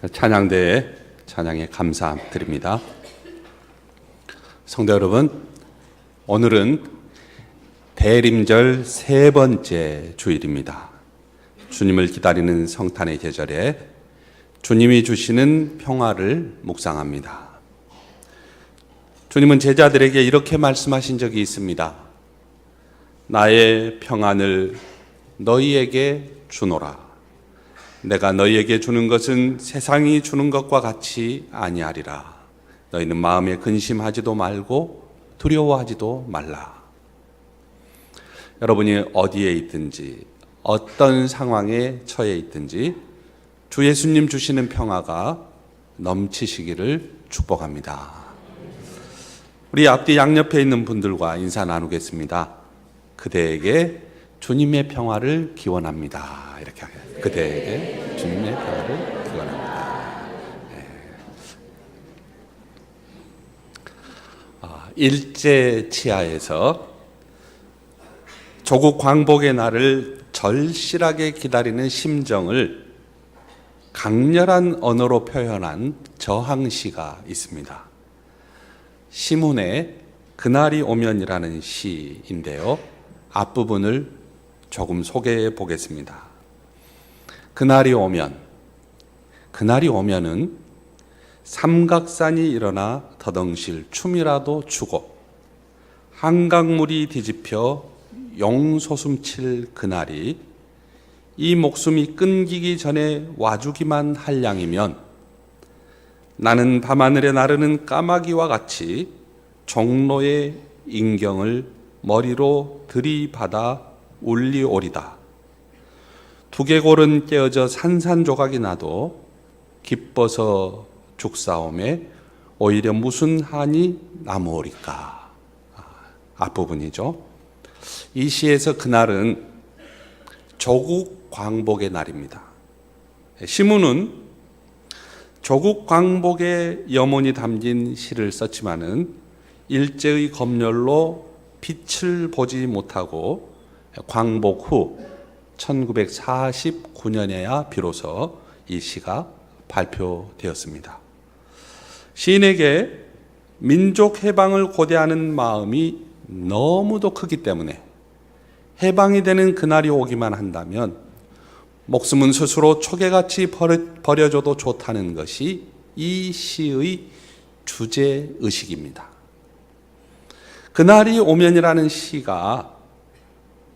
찬양대에 찬양에 감사드립니다. 성도 여러분, 오늘은 대림절 세 번째 주일입니다. 주님을 기다리는 성탄의 계절에 주님이 주시는 평화를 묵상합니다. 주님은 제자들에게 이렇게 말씀하신 적이 있습니다. 나의 평안을 너희에게 주노라. 내가 너희에게 주는 것은 세상이 주는 것과 같이 아니하리라. 너희는 마음에 근심하지도 말고 두려워하지도 말라. 여러분이 어디에 있든지 어떤 상황에 처해 있든지 주 예수님 주시는 평화가 넘치시기를 축복합니다. 우리 앞뒤 양옆에 있는 분들과 인사 나누겠습니다. 그대에게 주님의 평화를 기원합니다. 이렇게 하겠습니다. 그대에게 주님의 평화를 기원합니다. 일제 치하에서 조국 광복의 날을 절실하게 기다리는 심정을 강렬한 언어로 표현한 저항시가 있습니다. 시문의 그날이 오면이라는 시인데요. 앞부분을 조금 소개해 보겠습니다. 그날이 오면은 삼각산이 일어나 더덩실 춤이라도 추고 한강물이 뒤집혀 용솟음칠 그날이 이 목숨이 끊기기 전에 와주기만 할 양이면 나는 밤하늘에 나르는 까마귀와 같이 종로의 인경을 머리로 들이받아 울리오리다. 두개골은 깨어져 산산조각이 나도 기뻐서 죽사옴에 오히려 무슨 한이 남으오리까. 앞부분이죠. 이 시에서 그날은 조국 광복의 날입니다. 시문은 조국 광복의 염원이 담긴 시를 썼지만은 일제의 검열로 빛을 보지 못하고 광복 후 1949년에야 비로소 이 시가 발표되었습니다. 시인에게 민족 해방을 고대하는 마음이 너무도 크기 때문에 해방이 되는 그날이 오기만 한다면 목숨은 스스로 초계같이 버려줘도 좋다는 것이 이 시의 주제의식입니다. 그날이 오면이라는 시가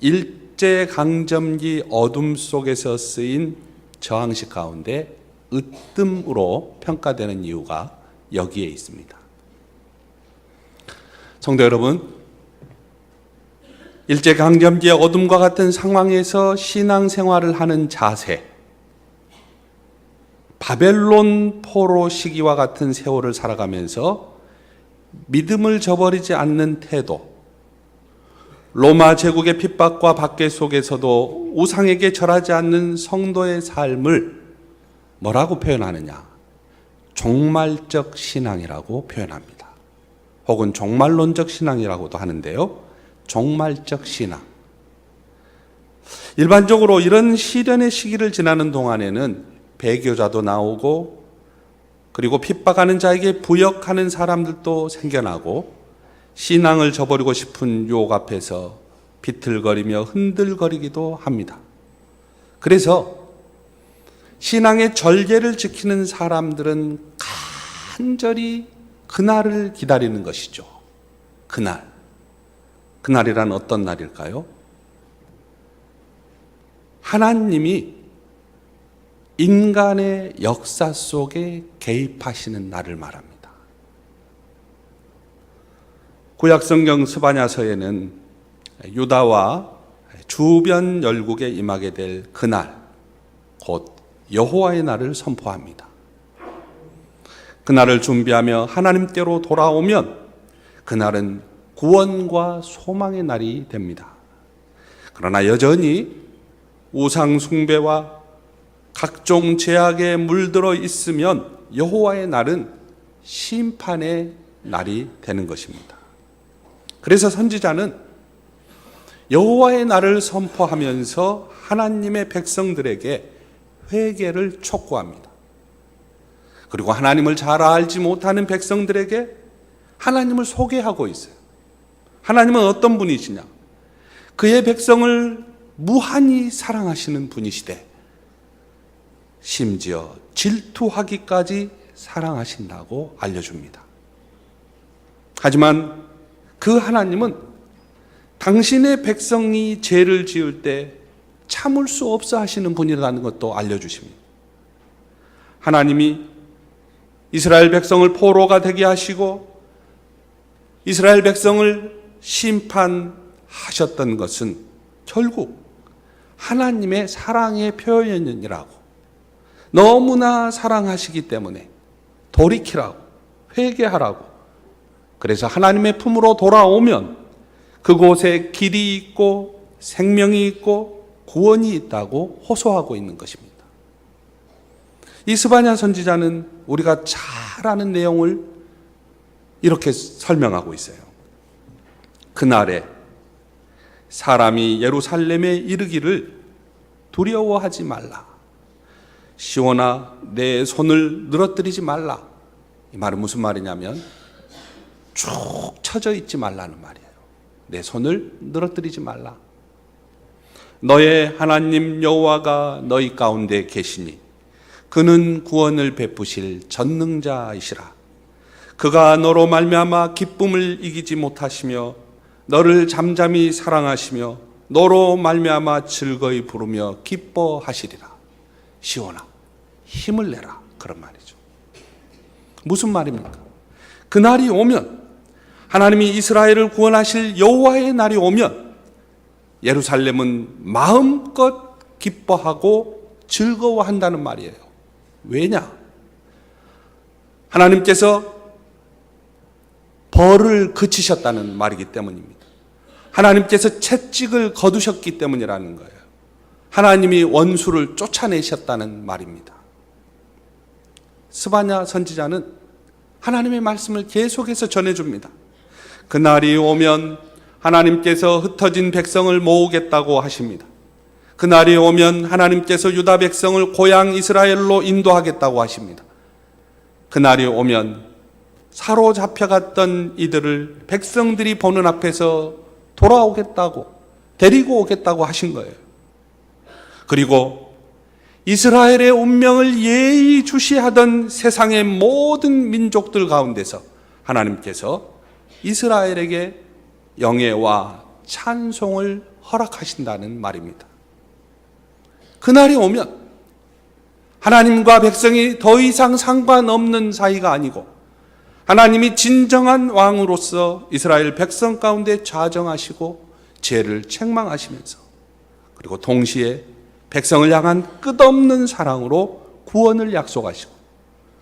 일제강점기 어둠 속에서 쓰인 저항시 가운데 으뜸으로 평가되는 이유가 여기에 있습니다. 성도 여러분, 일제강점기의 어둠과 같은 상황에서 신앙생활을 하는 자세, 바벨론 포로 시기와 같은 세월을 살아가면서 믿음을 저버리지 않는 태도, 로마 제국의 핍박과 박해 속에서도 우상에게 절하지 않는 성도의 삶을 뭐라고 표현하느냐? 종말적 신앙이라고 표현합니다. 혹은 종말론적 신앙이라고도 하는데요. 종말적 신앙. 일반적으로 이런 시련의 시기를 지나는 동안에는 배교자도 나오고 그리고 핍박하는 자에게 부역하는 사람들도 생겨나고 신앙을 저버리고 싶은 유혹 앞에서 비틀거리며 흔들거리기도 합니다. 그래서 신앙의 절개를 지키는 사람들은 간절히 그날을 기다리는 것이죠. 그날이란 어떤 날일까요? 하나님이 인간의 역사 속에 개입하시는 날을 말합니다. 구약성경 스바냐서에는 유다와 주변 열국에 임하게 될 그날, 곧 여호와의 날을 선포합니다. 그날을 준비하며 하나님께로 돌아오면 그날은 구원과 소망의 날이 됩니다. 그러나 여전히 우상 숭배와 각종 죄악에 물들어 있으면 여호와의 날은 심판의 날이 되는 것입니다. 그래서 선지자는 여호와의 날을 선포하면서 하나님의 백성들에게 회개를 촉구합니다. 그리고 하나님을 잘 알지 못하는 백성들에게 하나님을 소개하고 있어요. 하나님은 어떤 분이시냐? 그의 백성을 무한히 사랑하시는 분이시되 심지어 질투하기까지 사랑하신다고 알려줍니다. 하지만 그 하나님은 당신의 백성이 죄를 지을 때 참을 수 없어 하시는 분이라는 것도 알려주십니다. 하나님이 이스라엘 백성을 포로가 되게 하시고 이스라엘 백성을 심판하셨던 것은 결국 하나님의 사랑의 표현이라고, 너무나 사랑하시기 때문에 돌이키라고, 회개하라고, 그래서 하나님의 품으로 돌아오면 그곳에 길이 있고 생명이 있고 구원이 있다고 호소하고 있는 것입니다. 이 스바냐 선지자는 우리가 잘 아는 내용을 이렇게 설명하고 있어요. 그날에 사람이 예루살렘에 이르기를 두려워하지 말라. 시온아 내 손을 늘어뜨리지 말라. 이 말은 무슨 말이냐면 쭉 처져 있지 말라는 말이에요. 내 손을 늘어뜨리지 말라. 너의 하나님 여호와가 너희 가운데 계시니 그는 구원을 베푸실 전능자이시라. 그가 너로 말미암아 기쁨을 이기지 못하시며 너를 잠잠히 사랑하시며 너로 말미암아 즐거이 부르며 기뻐하시리라. 시온아 힘을 내라. 그런 말이죠. 무슨 말입니까? 그날이 오면, 하나님이 이스라엘을 구원하실 여호와의 날이 오면 예루살렘은 마음껏 기뻐하고 즐거워한다는 말이에요. 왜냐? 하나님께서 벌을 그치셨다는 말이기 때문입니다. 하나님께서 채찍을 거두셨기 때문이라는 거예요. 하나님이 원수를 쫓아내셨다는 말입니다. 스바냐 선지자는 하나님의 말씀을 계속해서 전해줍니다. 그날이 오면 하나님께서 흩어진 백성을 모으겠다고 하십니다. 그날이 오면 하나님께서 유다 백성을 고향 이스라엘로 인도하겠다고 하십니다. 그날이 오면 사로잡혀갔던 이들을 백성들이 보는 앞에서 돌아오겠다고, 데리고 오겠다고 하신 거예요. 그리고 이스라엘의 운명을 예의주시하던 세상의 모든 민족들 가운데서 하나님께서 이스라엘에게 영예와 찬송을 허락하신다는 말입니다. 그날이 오면 하나님과 백성이 더 이상 상관없는 사이가 아니고 하나님이 진정한 왕으로서 이스라엘 백성 가운데 좌정하시고 죄를 책망하시면서, 그리고 동시에 백성을 향한 끝없는 사랑으로 구원을 약속하시고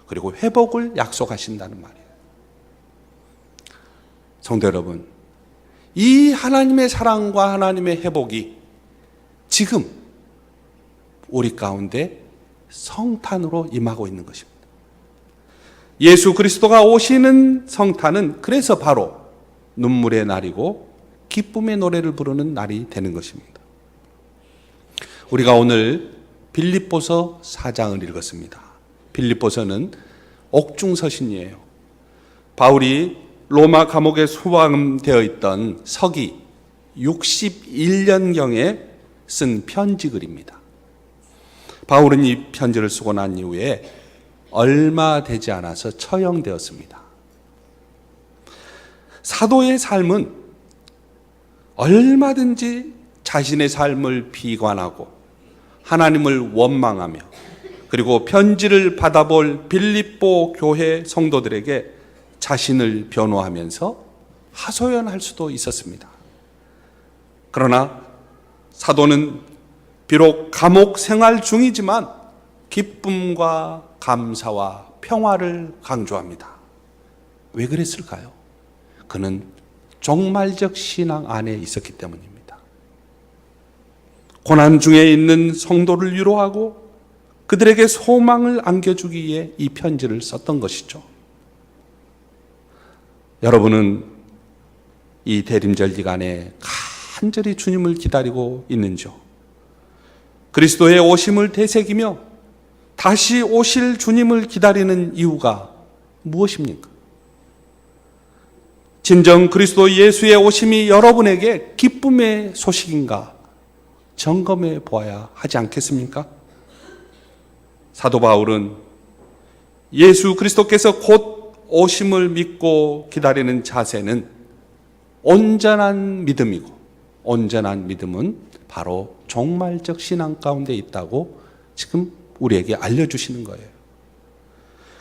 그리고 회복을 약속하신다는 말이에요. 성도 여러분, 이 하나님의 사랑과 하나님의 회복이 지금 우리 가운데 성탄으로 임하고 있는 것입니다. 예수 그리스도가 오시는 성탄은 그래서 바로 눈물의 날이고 기쁨의 노래를 부르는 날이 되는 것입니다. 우리가 오늘 빌립보서 4장을 읽었습니다. 빌립보서는 옥중서신이에요. 바울이 로마 감옥에 수감되어 있던 서기 61년경에 쓴 편지글입니다. 바울은 이 편지를 쓰고 난 이후에 얼마 되지 않아서 처형되었습니다. 사도의 삶은 얼마든지 자신의 삶을 비관하고 하나님을 원망하며 그리고 편지를 받아볼 빌립보 교회 성도들에게 자신을 변호하면서 하소연할 수도 있었습니다. 그러나 사도는 비록 감옥 생활 중이지만 기쁨과 감사와 평화를 강조합니다. 왜 그랬을까요? 그는 종말적 신앙 안에 있었기 때문입니다. 고난 중에 있는 성도를 위로하고 그들에게 소망을 안겨주기 위해 이 편지를 썼던 것이죠. 여러분은 이 대림절 기간에 간절히 주님을 기다리고 있는지요? 그리스도의 오심을 되새기며 다시 오실 주님을 기다리는 이유가 무엇입니까? 진정 그리스도 예수의 오심이 여러분에게 기쁨의 소식인가 점검해 보아야 하지 않겠습니까? 사도 바울은 예수 그리스도께서 곧 오심을 믿고 기다리는 자세는 온전한 믿음이고, 온전한 믿음은 바로 종말적 신앙 가운데 있다고 지금 우리에게 알려주시는 거예요.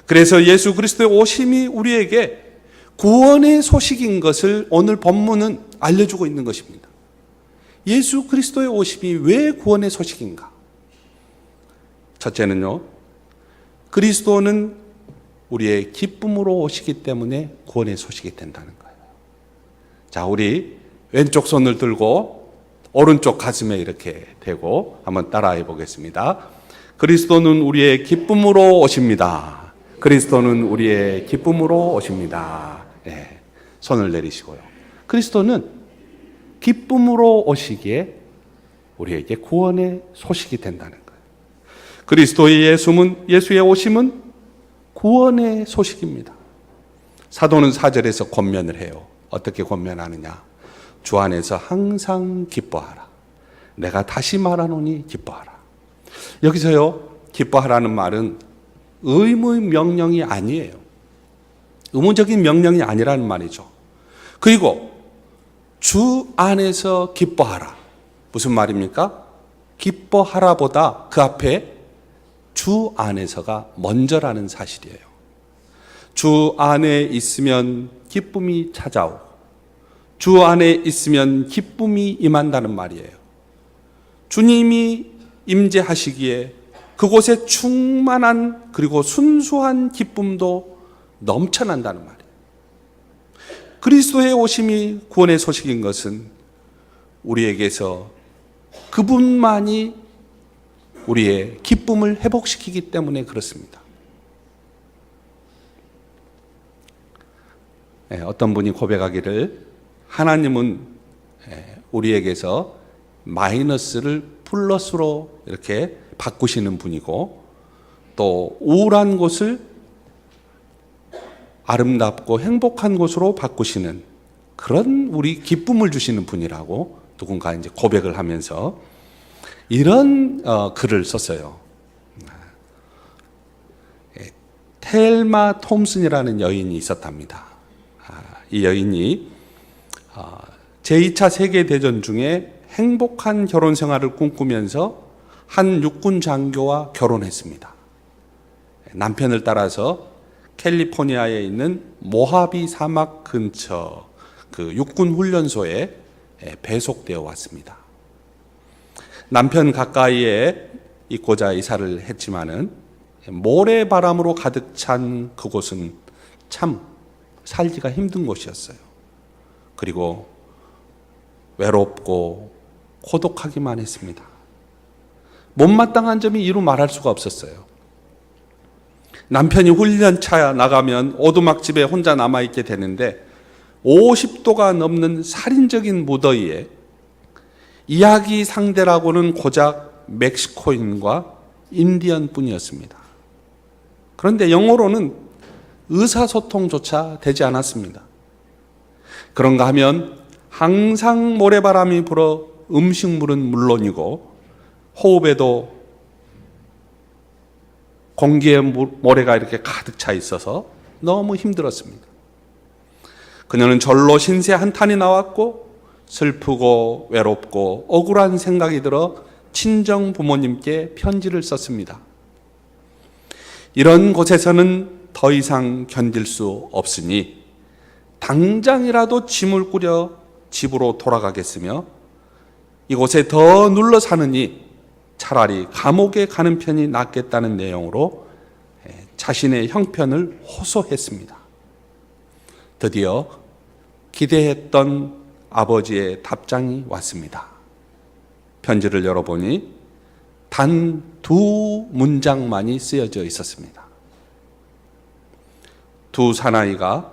그래서 예수 그리스도의 오심이 우리에게 구원의 소식인 것을 오늘 본문은 알려주고 있는 것입니다. 예수 그리스도의 오심이 왜 구원의 소식인가? 첫째는요, 그리스도는 우리의 기쁨으로 오시기 때문에 구원의 소식이 된다는 거예요. 자, 우리 왼쪽 손을 들고 오른쪽 가슴에 이렇게 대고 한번 따라해 보겠습니다. 그리스도는 우리의 기쁨으로 오십니다. 그리스도는 우리의 기쁨으로 오십니다. 네, 손을 내리시고요. 그리스도는 기쁨으로 오시기에 우리에게 구원의 소식이 된다는 거예요. 그리스도의 예수의 오심은 구원의 소식입니다. 사도는 4절에서 권면을 해요. 어떻게 권면하느냐? 주 안에서 항상 기뻐하라. 내가 다시 말하노니 기뻐하라. 여기서요, 기뻐하라는 말은 의무 명령이 아니에요. 의무적인 명령이 아니라는 말이죠. 그리고 주 안에서 기뻐하라. 무슨 말입니까? 기뻐하라보다 그 앞에 주 안에서가 먼저라는 사실이에요. 주 안에 있으면 기쁨이 찾아오고, 주 안에 있으면 기쁨이 임한다는 말이에요. 주님이 임재하시기에 그곳에 충만한 그리고 순수한 기쁨도 넘쳐난다는 말이에요. 그리스도의 오심이 구원의 소식인 것은 우리에게서 그분만이 우리의 기쁨을 회복시키기 때문에 그렇습니다. 어떤 분이 고백하기를 하나님은 우리에게서 마이너스를 플러스로 이렇게 바꾸시는 분이고, 또 우울한 곳을 아름답고 행복한 곳으로 바꾸시는 그런 우리 기쁨을 주시는 분이라고 누군가 이제 고백을 하면서 이런 글을 썼어요. 텔마 톰슨이라는 여인이 있었답니다. 이 여인이 제2차 세계대전 중에 행복한 결혼 생활을 꿈꾸면서 한 육군 장교와 결혼했습니다. 남편을 따라서 캘리포니아에 있는 모하비 사막 근처 그 육군 훈련소에 배속되어 왔습니다. 남편 가까이에 있고자 이사를 했지만은 모래바람으로 가득 찬 그곳은 참 살기가 힘든 곳이었어요. 그리고 외롭고 고독하기만 했습니다. 못마땅한 점이 이루 말할 수가 없었어요. 남편이 훈련차 나가면 오두막집에 혼자 남아있게 되는데 50도가 넘는 살인적인 무더위에 이야기 상대라고는 고작 멕시코인과 인디언 뿐이었습니다. 그런데 영어로는 의사소통조차 되지 않았습니다. 그런가 하면 항상 모래바람이 불어 음식물은 물론이고 호흡에도 공기에 모래가 이렇게 가득 차 있어서 너무 힘들었습니다. 그녀는 절로 신세 한탄이 나왔고 슬프고 외롭고 억울한 생각이 들어 친정 부모님께 편지를 썼습니다. 이런 곳에서는 더 이상 견딜 수 없으니 당장이라도 짐을 꾸려 집으로 돌아가겠으며 이곳에 더 눌러 사느니 차라리 감옥에 가는 편이 낫겠다는 내용으로 자신의 형편을 호소했습니다. 드디어 기대했던 아버지의 답장이 왔습니다. 편지를 열어보니 단 2문장만이 쓰여져 있었습니다. 두 사나이가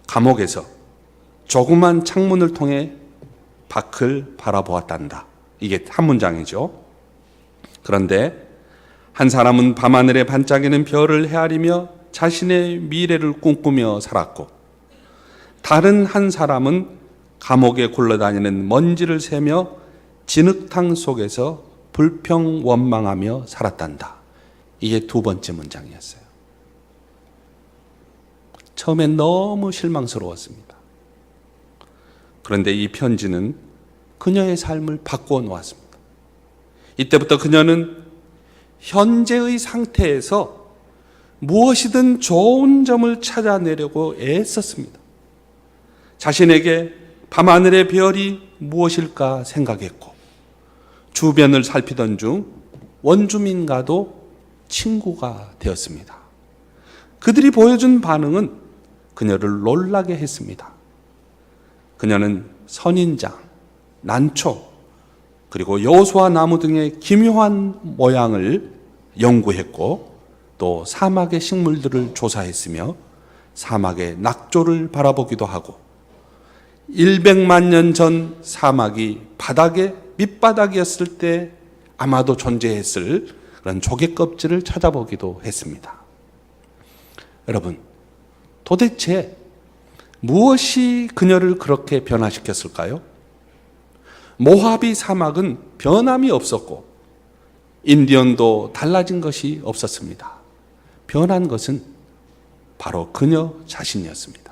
감옥에서 조그만 창문을 통해 밖을 바라보았단다. 이게 한 문장이죠. 그런데 한 사람은 밤하늘에 반짝이는 별을 헤아리며 자신의 미래를 꿈꾸며 살았고, 다른 한 사람은 감옥에 굴러다니는 먼지를 세며 진흙탕 속에서 불평 원망하며 살았단다. 이게 두 번째 문장이었어요. 처음엔 너무 실망스러웠습니다. 그런데 이 편지는 그녀의 삶을 바꾸어 놓았습니다. 이때부터 그녀는 현재의 상태에서 무엇이든 좋은 점을 찾아내려고 애썼습니다. 자신에게 밤하늘의 별이 무엇일까 생각했고, 주변을 살피던 중 원주민과도 친구가 되었습니다. 그들이 보여준 반응은 그녀를 놀라게 했습니다. 그녀는 선인장, 난초, 그리고 여호수아 나무 등의 기묘한 모양을 연구했고, 또 사막의 식물들을 조사했으며 사막의 낙조를 바라보기도 하고, 100만 년 전 사막이 바닥에 밑바닥이었을 때 아마도 존재했을 그런 조개 껍질을 찾아보기도 했습니다. 여러분, 도대체 무엇이 그녀를 그렇게 변화시켰을까요? 모하비 사막은 변함이 없었고 인디언도 달라진 것이 없었습니다. 변한 것은 바로 그녀 자신이었습니다.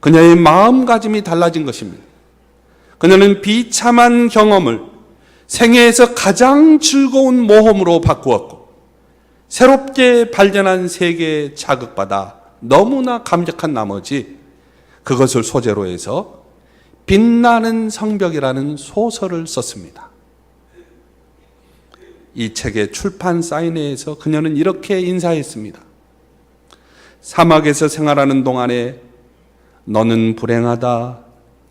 그녀의 마음가짐이 달라진 것입니다. 그녀는 비참한 경험을 생애에서 가장 즐거운 모험으로 바꾸었고, 새롭게 발견한 세계에 자극받아 너무나 감격한 나머지 그것을 소재로 해서 빛나는 성벽이라는 소설을 썼습니다. 이 책의 출판 사인회에서 그녀는 이렇게 인사했습니다. 사막에서 생활하는 동안에 너는 불행하다,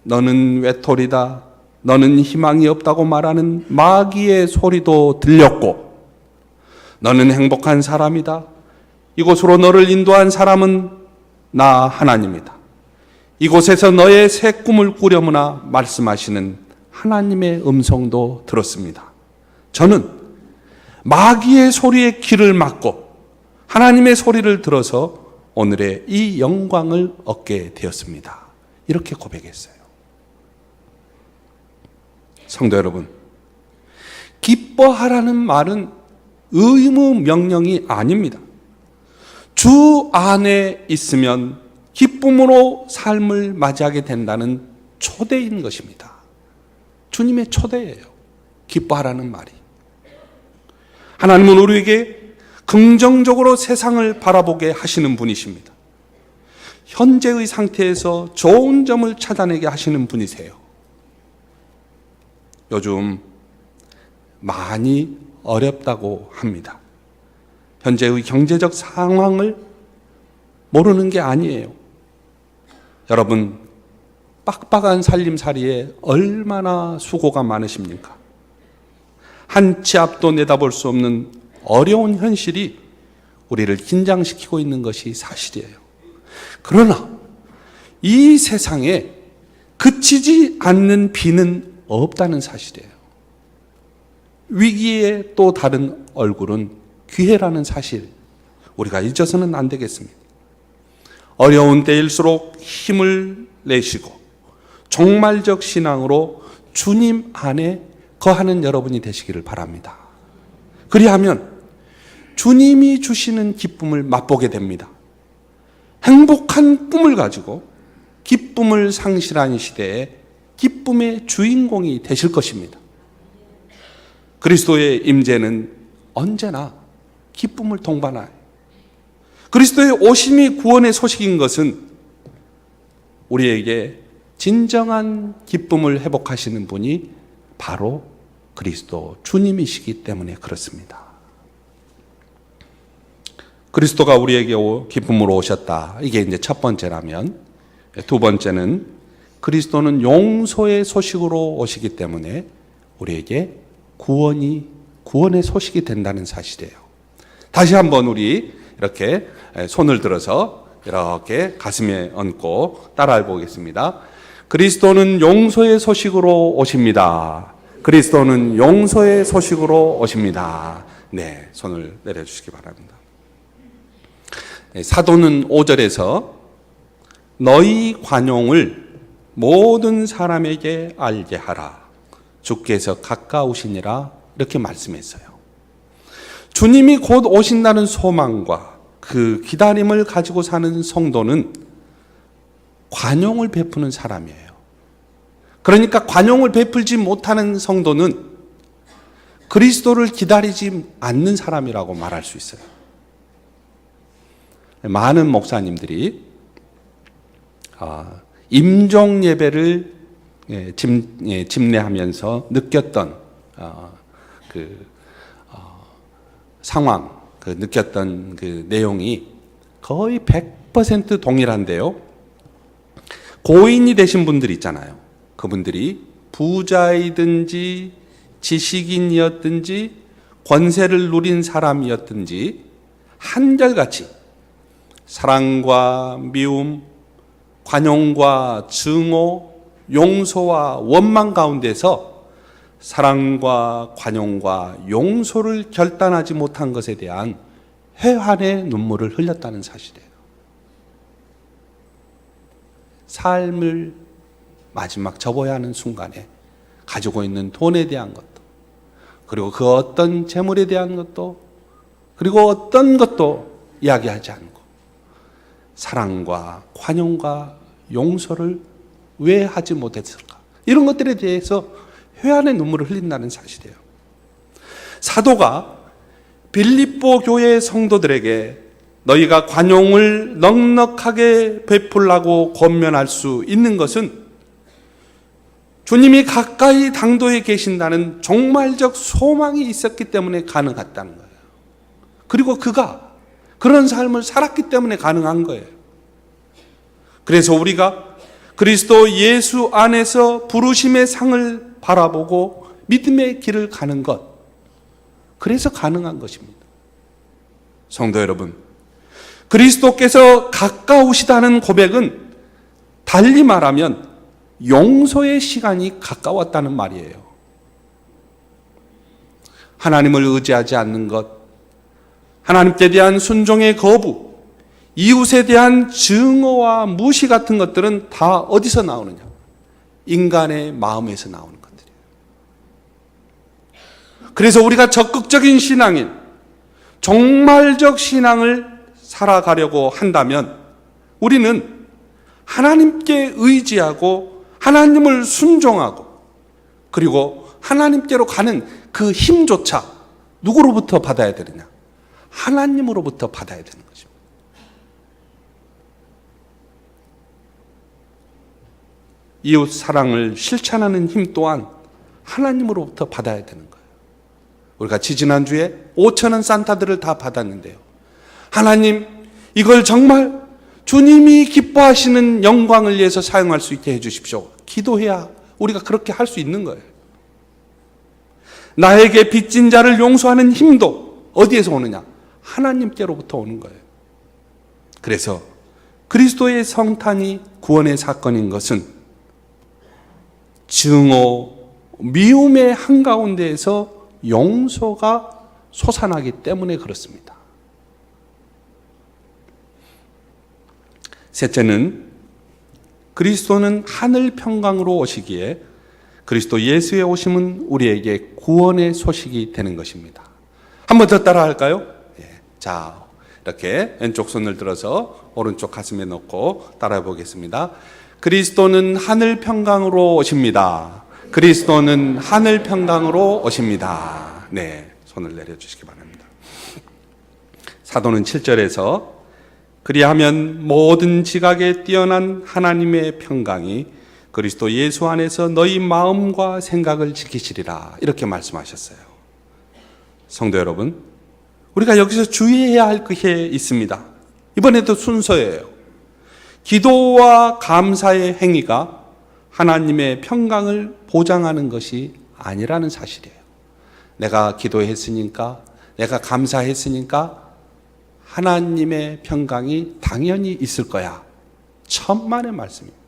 너는 외톨이다, 너는 희망이 없다고 말하는 마귀의 소리도 들렸고, 너는 행복한 사람이다. 이곳으로 너를 인도한 사람은 나 하나님이다. 이곳에서 너의 새 꿈을 꾸려무나 말씀하시는 하나님의 음성도 들었습니다. 저는 마귀의 소리에 귀를 막고 하나님의 소리를 들어서 오늘의 이 영광을 얻게 되었습니다. 이렇게 고백했어요. 성도 여러분, 기뻐하라는 말은 의무 명령이 아닙니다. 주 안에 있으면 기쁨으로 삶을 맞이하게 된다는 초대인 것입니다. 주님의 초대예요. 기뻐하라는 말이. 하나님은 우리에게 긍정적으로 세상을 바라보게 하시는 분이십니다. 현재의 상태에서 좋은 점을 찾아내게 하시는 분이세요. 요즘 많이 어렵다고 합니다. 현재의 경제적 상황을 모르는 게 아니에요. 여러분, 빡빡한 살림살이에 얼마나 수고가 많으십니까? 한 치 앞도 내다볼 수 없는 어려운 현실이 우리를 긴장시키고 있는 것이 사실이에요. 그러나 이 세상에 그치지 않는 비는 없다는 사실이에요. 위기의 또 다른 얼굴은 기회라는 사실, 우리가 잊어서는 안 되겠습니다. 어려운 때일수록 힘을 내시고 종말적 신앙으로 주님 안에 거하는 여러분이 되시기를 바랍니다. 그리하면 주님이 주시는 기쁨을 맛보게 됩니다. 행복한 꿈을 가지고 기쁨을 상실한 시대에 기쁨의 주인공이 되실 것입니다. 그리스도의 임재는 언제나 기쁨을 동반하여, 그리스도의 오심이 구원의 소식인 것은 우리에게 진정한 기쁨을 회복하시는 분이 바로 그리스도 주님이시기 때문에 그렇습니다. 그리스도가 우리에게 기쁨으로 오셨다. 이게 이제 첫 번째라면, 두 번째는 그리스도는 용서의 소식으로 오시기 때문에 우리에게 구원의 소식이 된다는 사실이에요. 다시 한번 우리 이렇게 손을 들어서 이렇게 가슴에 얹고 따라해 보겠습니다. 그리스도는 용서의 소식으로 오십니다. 그리스도는 용서의 소식으로 오십니다. 네, 손을 내려주시기 바랍니다. 사도는 5절에서 너희 관용을 모든 사람에게 알게 하라. 주께서 가까우시니라. 이렇게 말씀했어요. 주님이 곧 오신다는 소망과 그 기다림을 가지고 사는 성도는 관용을 베푸는 사람이에요. 그러니까 관용을 베풀지 못하는 성도는 그리스도를 기다리지 않는 사람이라고 말할 수 있어요. 많은 목사님들이 임종 예배를 집례하면서 느꼈던 상황, 느꼈던 그 내용이 거의 100% 동일한데요. 고인이 되신 분들 있잖아요. 그분들이 부자이든지 지식인이었든지 권세를 누린 사람이었든지 한결같이 사랑과 미움, 관용과 증오, 용서와 원망 가운데서 사랑과 관용과 용서를 결단하지 못한 것에 대한 회한의 눈물을 흘렸다는 사실이에요. 삶을 마지막 접어야 하는 순간에 가지고 있는 돈에 대한 것도, 그리고 그 어떤 재물에 대한 것도, 그리고 어떤 것도 이야기하지 않고 사랑과 관용과 용서를 왜 하지 못했을까? 이런 것들에 대해서 회한의 눈물을 흘린다는 사실이에요. 사도가 빌립보 교회 성도들에게 너희가 관용을 넉넉하게 베풀라고 권면할 수 있는 것은 주님이 가까이 당도에 계신다는 종말적 소망이 있었기 때문에 가능했다는 거예요. 그리고 그가 그런 삶을 살았기 때문에 가능한 거예요. 그래서 우리가 그리스도 예수 안에서 부르심의 상을 바라보고 믿음의 길을 가는 것, 그래서 가능한 것입니다. 성도 여러분, 그리스도께서 가까우시다는 고백은 달리 말하면 용서의 시간이 가까웠다는 말이에요. 하나님을 의지하지 않는 것, 하나님께 대한 순종의 거부, 이웃에 대한 증오와 무시 같은 것들은 다 어디서 나오느냐? 인간의 마음에서 나오는 것들이에요. 그래서 우리가 적극적인 신앙인, 종말적 신앙을 살아가려고 한다면 우리는 하나님께 의지하고 하나님을 순종하고 그리고 하나님께로 가는 그 힘조차 누구로부터 받아야 되느냐? 하나님으로부터 받아야 되는 것입니다. 이웃 사랑을 실천하는 힘 또한 하나님으로부터 받아야 되는 거예요. 우리가 지지난주에 5,000원 산타들을 다 받았는데요. 하나님, 이걸 정말 주님이 기뻐하시는 영광을 위해서 사용할 수 있게 해주십시오. 기도해야 우리가 그렇게 할 수 있는 거예요. 나에게 빚진 자를 용서하는 힘도 어디에서 오느냐? 하나님께로부터 오는 거예요. 그래서 그리스도의 성탄이 구원의 사건인 것은 증오, 미움의 한가운데에서 용서가 솟아나기 때문에 그렇습니다. 셋째는 그리스도는 하늘 평강으로 오시기에 그리스도 예수의 오심은 우리에게 구원의 소식이 되는 것입니다. 한 번 더 따라 할까요? 자, 이렇게 왼쪽 손을 들어서 오른쪽 가슴에 넣고 따라해 보겠습니다. 그리스도는 하늘 평강으로 오십니다. 그리스도는 하늘 평강으로 오십니다. 네, 손을 내려주시기 바랍니다. 사도는 7절에서 그리하면 모든 지각에 뛰어난 하나님의 평강이 그리스도 예수 안에서 너희 마음과 생각을 지키시리라, 이렇게 말씀하셨어요. 성도 여러분, 우리가 여기서 주의해야 할 것이 있습니다. 이번에도 순서예요. 기도와 감사의 행위가 하나님의 평강을 보장하는 것이 아니라는 사실이에요. 내가 기도했으니까, 내가 감사했으니까 하나님의 평강이 당연히 있을 거야. 천만의 말씀입니다.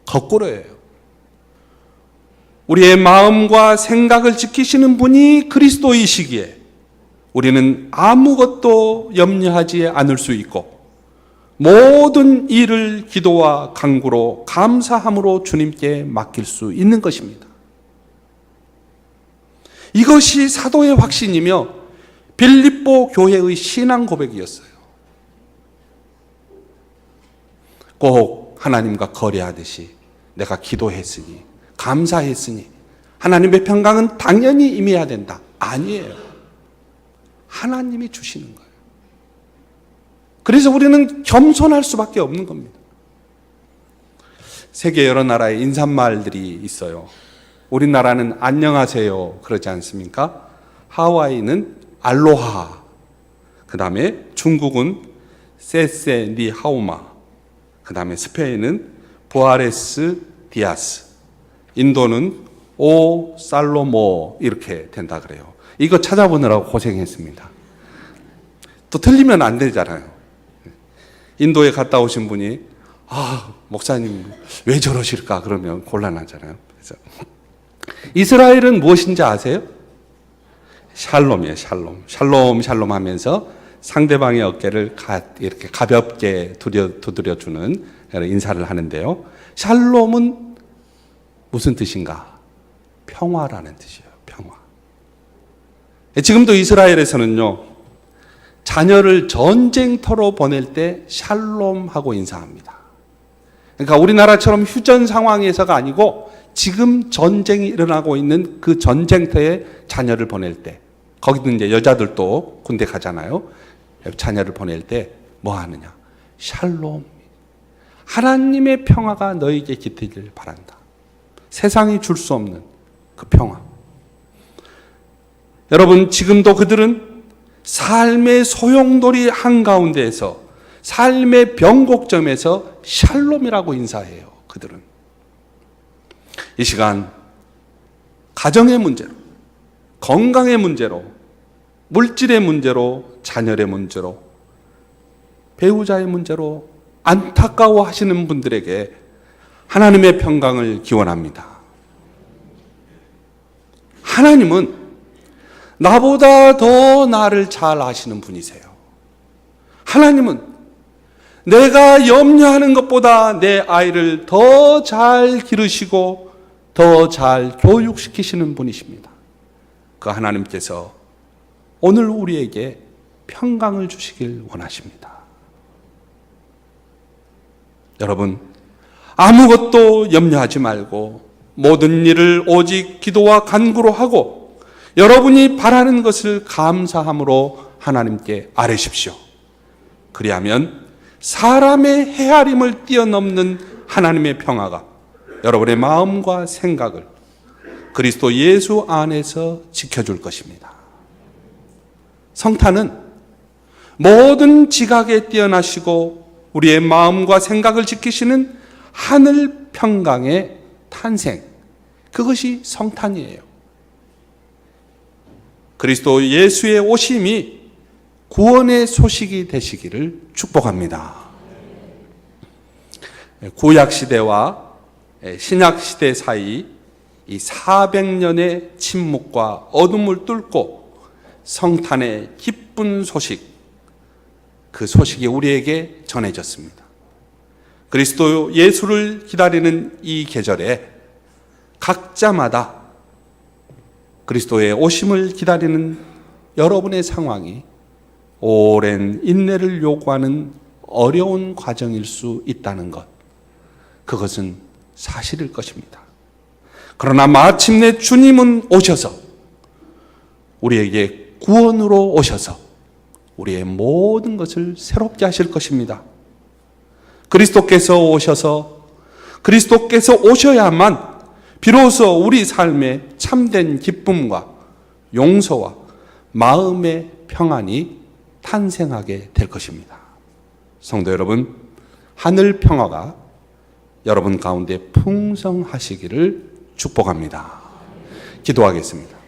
거꾸로예요. 우리의 마음과 생각을 지키시는 분이 그리스도이시기에 우리는 아무것도 염려하지 않을 수 있고 모든 일을 기도와 간구로 감사함으로 주님께 맡길 수 있는 것입니다. 이것이 사도의 확신이며 빌립보 교회의 신앙 고백이었어요. 꼭 하나님과 거래하듯이 내가 기도했으니 감사했으니 하나님의 평강은 당연히 임해야 된다. 아니에요. 하나님이 주시는 거예요. 그래서 우리는 겸손할 수밖에 없는 겁니다. 세계 여러 나라의 인사말들이 있어요. 우리나라는 안녕하세요 그러지 않습니까? 하와이는 알로하, 그 다음에 중국은 세세 니 하우마, 그 다음에 스페인은 부아레스 디아스, 인도는 오 살로모 이렇게 된다 그래요. 이거 찾아보느라고 고생했습니다. 또 틀리면 안 되잖아요. 인도에 갔다 오신 분이 목사님 왜 저러실까 그러면 곤란하잖아요. 그래서 이스라엘은 무엇인지 아세요? 샬롬이에요. 샬롬 하면서 상대방의 어깨를 이렇게 가볍게 두드려주는 인사를 하는데요. 샬롬은 무슨 뜻인가? 평화라는 뜻이에요. 평화. 지금도 이스라엘에서는요, 자녀를 전쟁터로 보낼 때 샬롬하고 인사합니다. 그러니까 우리나라처럼 휴전 상황에서가 아니고 지금 전쟁이 일어나고 있는 그 전쟁터에 자녀를 보낼 때, 거기도 이제 여자들도 군대 가잖아요. 자녀를 보낼 때 뭐 하느냐? 샬롬. 하나님의 평화가 너에게 깃들길 바란다. 세상이 줄 수 없는 그 평화. 여러분, 지금도 그들은 삶의 소용돌이 한가운데에서 삶의 변곡점에서 샬롬이라고 인사해요. 그들은. 이 시간 가정의 문제로, 건강의 문제로, 물질의 문제로, 자녀의 문제로, 배우자의 문제로 안타까워 하시는 분들에게 하나님의 평강을 기원합니다. 하나님은 나보다 더 나를 잘 아시는 분이세요. 하나님은 내가 염려하는 것보다 내 아이를 더 잘 기르시고 더 잘 교육시키시는 분이십니다. 그 하나님께서 오늘 우리에게 평강을 주시길 원하십니다. 여러분, 아무것도 염려하지 말고 모든 일을 오직 기도와 간구로 하고 여러분이 바라는 것을 감사함으로 하나님께 아뢰십시오. 그리하면 사람의 헤아림을 뛰어넘는 하나님의 평화가 여러분의 마음과 생각을 그리스도 예수 안에서 지켜줄 것입니다. 성탄은 모든 지각에 뛰어나시고 우리의 마음과 생각을 지키시는 하늘 평강의 탄생, 그것이 성탄이에요. 그리스도 예수의 오심이 구원의 소식이 되시기를 축복합니다. 구약시대와 신약시대 사이 이 400년의 침묵과 어둠을 뚫고 성탄의 기쁜 소식, 그 소식이 우리에게 전해졌습니다. 그리스도 예수를 기다리는 이 계절에 각자마다 그리스도의 오심을 기다리는 여러분의 상황이 오랜 인내를 요구하는 어려운 과정일 수 있다는 것, 그것은 사실일 것입니다. 그러나 마침내 주님은 오셔서 우리에게 구원으로 오셔서 우리의 모든 것을 새롭게 하실 것입니다. 그리스도께서 오셔야만 비로소 우리 삶에 참된 기쁨과 용서와 마음의 평안이 탄생하게 될 것입니다. 성도 여러분, 하늘 평화가 여러분 가운데 풍성하시기를 축복합니다. 기도하겠습니다.